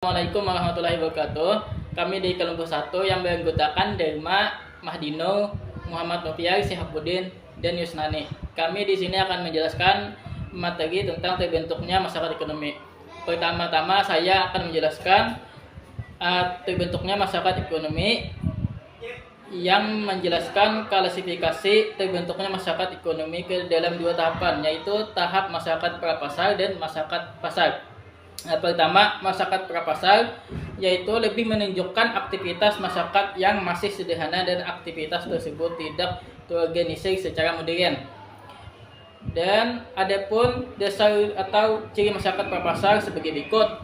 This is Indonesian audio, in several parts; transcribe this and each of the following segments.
Assalamualaikum warahmatullahi wabarakatuh. Kami di kelompok 1 yang beranggotakan Derma, Mahdino, Muhammad Nofiar, Syihabuddin, dan Yusnani. Kami di sini akan menjelaskan materi tentang terbentuknya masyarakat ekonomi. Pertama-tama saya akan menjelaskan terbentuknya masyarakat ekonomi yang menjelaskan klasifikasi terbentuknya masyarakat ekonomi ke dalam 2 tahapan, yaitu tahap masyarakat prapasar dan masyarakat pasar. Pertama, masyarakat prapasar yaitu lebih menunjukkan aktivitas masyarakat yang masih sederhana dan aktivitas tersebut tidak terorganisir secara modern. Dan adapun dasar atau ciri masyarakat prapasar sebagai berikut.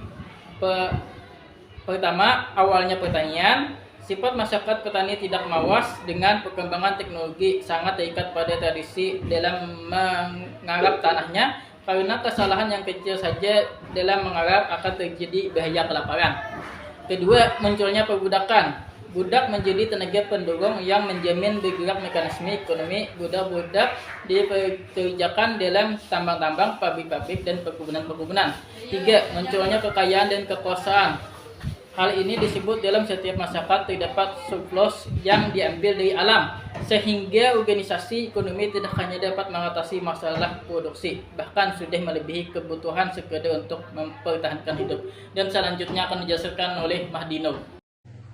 Pertama, awalnya pertanian. Sifat masyarakat petani tidak mawas dengan perkembangan teknologi, sangat terikat pada tradisi dalam menggarap tanahnya. Karena kesalahan yang kecil saja dalam mengarap akan terjadi bahaya kelaparan. Kedua, munculnya perbudakan. Budak menjadi tenaga pendorong yang menjamin bergerak mekanisme ekonomi. Budak-budak dipekerjakan dalam tambang-tambang, pabrik-pabrik, dan perkebunan-perkebunan. Tiga, munculnya kekayaan dan kekuasaan. Hal ini disebut dalam setiap masyarakat terdapat surplus yang diambil dari alam, sehingga organisasi ekonomi tidak hanya dapat mengatasi masalah produksi, bahkan sudah melebihi kebutuhan sekedar untuk mempertahankan hidup. Dan selanjutnya akan dijelaskan oleh Mahdino.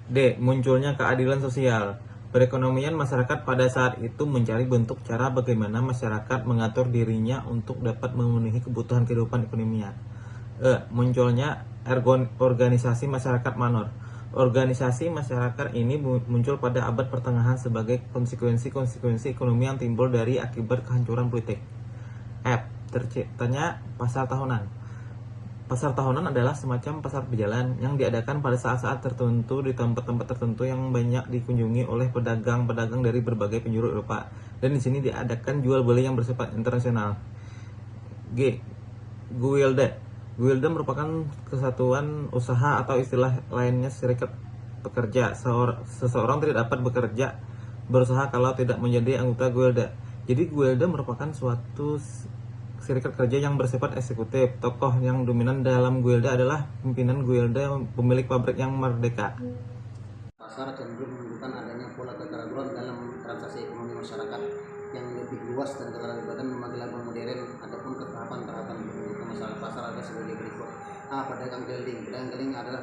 D. Munculnya keadilan sosial. Perekonomian masyarakat pada saat itu mencari bentuk cara bagaimana masyarakat mengatur dirinya untuk dapat memenuhi kebutuhan kehidupan ekonominya. E. Munculnya organisasi masyarakat manor. Organisasi masyarakat ini muncul pada abad pertengahan sebagai konsekuensi ekonomi yang timbul dari akibat kehancuran politik. F. Terciptanya pasar tahunan. Pasar tahunan adalah semacam pasar berjalan yang diadakan pada saat-saat tertentu di tempat-tempat tertentu yang banyak dikunjungi oleh pedagang-pedagang dari berbagai penjuru Eropa. Dan di sini diadakan jual beli yang bersifat internasional. G. Guilde. Guilde merupakan kesatuan usaha atau istilah lainnya serikat pekerja. Seseorang tidak dapat berusaha kalau tidak menjadi anggota guilde. Jadi guilde merupakan suatu serikat kerja yang bersifat eksekutif. Tokoh yang dominan dalam guilde adalah pimpinan guilde, pemilik pabrik yang merdeka. Pasar cenderung menunjukkan adanya pola keteraturan dalam transaksi ekonomi masyarakat yang lebih luas dan keterlibatan lembaga-lembaga modern. Adapun ketahapan-tahapan masalah pasar ada sebagai berikut. A. Pedagang keliling. Pedagang keliling adalah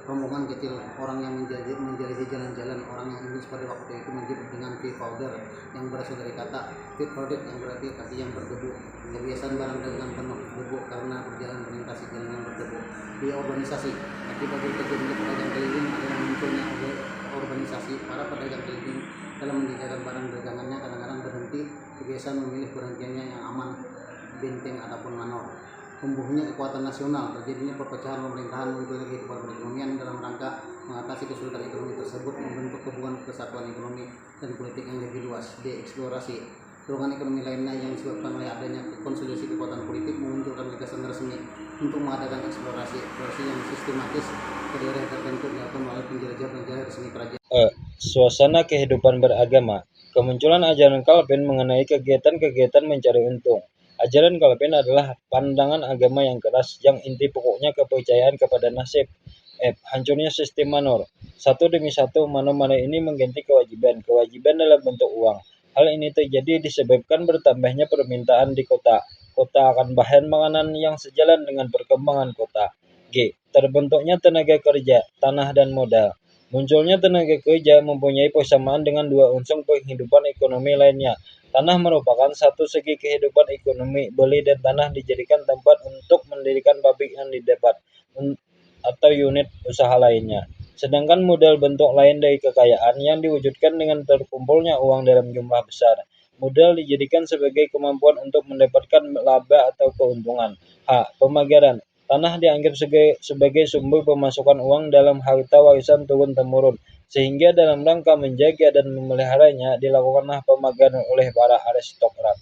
rombongan kecil orang yang menjelajahi jalan-jalan. Orang yang Inggris pada waktu itu menyebut dengan feed powder yang berasal dari kata feed product yang berarti kaki yang berdebu. Kebiasaan barang dagangan penuh debu karena berjalan melintasi jalan yang berdebu. Di urbanisasi, akibat terjadinya pedagang keliling adalah munculnya urbanisasi. Para pedagang keliling dalam menjajakan barang dagangannya kadang-kadang berhenti. Kebiasaan memilih berhentiannya yang aman, benteng ataupun manor. Tumbuhnya kekuatan nasional, terjadinya perpecahan pemerintahan, munculnya kehidupan perekonomian dalam rangka mengatasi kesulitan ekonomi tersebut, membentuk hubungan kesatuan ekonomi dan politik yang lebih luas. D. Eksplorasi. Dorongan ekonomi lainnya yang disebabkan oleh adanya konsolidasi kekuatan politik memunculkan gagasan resmi untuk mengadakan eksplorasi yang sistematis ke daerah tertentu dilakukan oleh penjelajah-penjelajah resmi kerajaan. Suasana kehidupan beragama. Kemunculan ajaran Calvin mengenai kegiatan-kegiatan mencari untung. Ajaran Calvin adalah pandangan agama yang keras yang inti pokoknya kepercayaan kepada nasib. F. Hancurnya sistem manor. Satu demi satu manor-manor ini mengganti kewajiban dalam bentuk uang. Hal ini terjadi disebabkan bertambahnya permintaan di kota. Kota akan bahan makanan yang sejalan dengan perkembangan kota. G. Terbentuknya tenaga kerja, tanah dan modal. Munculnya tenaga kerja mempunyai persamaan dengan 2 unsur kehidupan ekonomi lainnya. Tanah merupakan satu segi kehidupan ekonomi. Beli dan tanah dijadikan tempat untuk mendirikan pabrik yang didapat atau unit usaha lainnya. Sedangkan modal bentuk lain dari kekayaan yang diwujudkan dengan terkumpulnya uang dalam jumlah besar. Modal dijadikan sebagai kemampuan untuk mendapatkan laba atau keuntungan. H. Pemagaran. Tanah dianggap sebagai sumber pemasukan uang dalam harta warisan turun-temurun, sehingga dalam rangka menjaga dan memeliharanya dilakukanlah pemagaran oleh para aristokrat.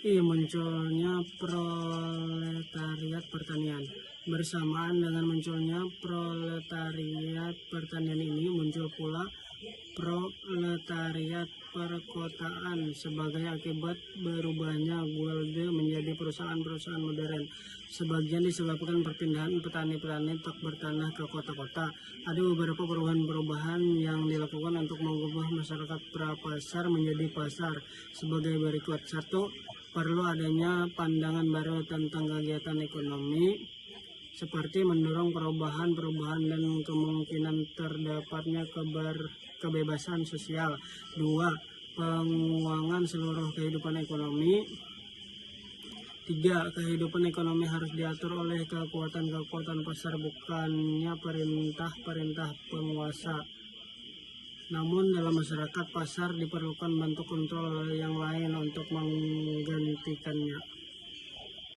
Munculnya proletariat pertanian. Bersamaan dengan munculnya proletariat pertanian ini muncul pula proletariat perkotaan sebagai akibat berubahnya guilde menjadi perusahaan-perusahaan modern. Sebagian disebabkan perpindahan petani-petani tak bertanah ke kota-kota. Ada beberapa perubahan-perubahan yang dilakukan untuk mengubah masyarakat prapasar menjadi pasar sebagai berikut. 1. Perlu adanya pandangan baru tentang kegiatan ekonomi, seperti mendorong perubahan-perubahan dan kemungkinan terdapatnya kebebasan sosial. 2. Penguangan seluruh kehidupan ekonomi. 3. Kehidupan ekonomi harus diatur oleh kekuatan-kekuatan pasar, bukannya perintah-perintah penguasa. Namun dalam masyarakat pasar diperlukan bentuk kontrol yang lain untuk menggantikannya.